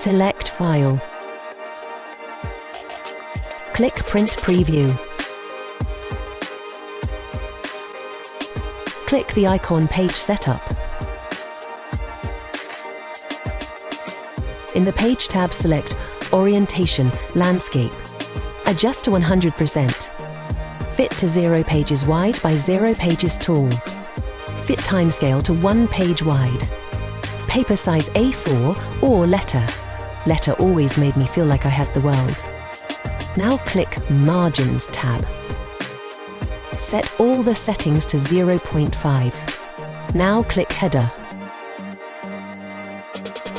Select File. Click Print Preview. Click the icon Page Setup. In the Page tab, select Orientation, Landscape. Adjust to 100%. Fit to 0 pages wide by 0 pages tall. Fit timescale to 1 page wide. Paper size A4 or letter. Letter always made me feel like I had the world. Now click Margins tab. Set all the settings to 0.5. Now click Header.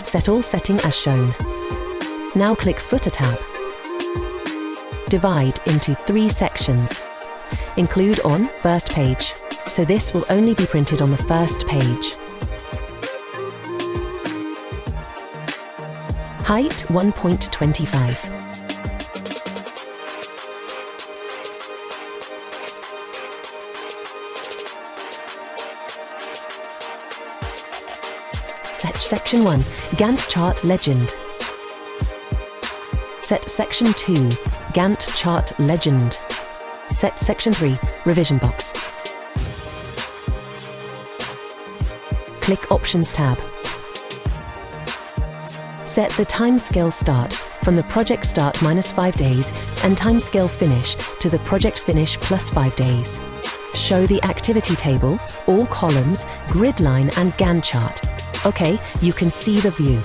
Set all setting as shown. Now click Footer tab. Divide into 3 sections. Include on first page, so this will only be printed on the first page. Height 1.25. Set Section 1, Gantt Chart Legend. Set Section 2, Gantt Chart Legend. Set Section 3, Revision Box. Click Options tab. Set the timescale start from the project start -5 days and timescale finish to the project finish +5 days. Show the activity table, all columns, grid line and Gantt chart. Okay, you can see the view.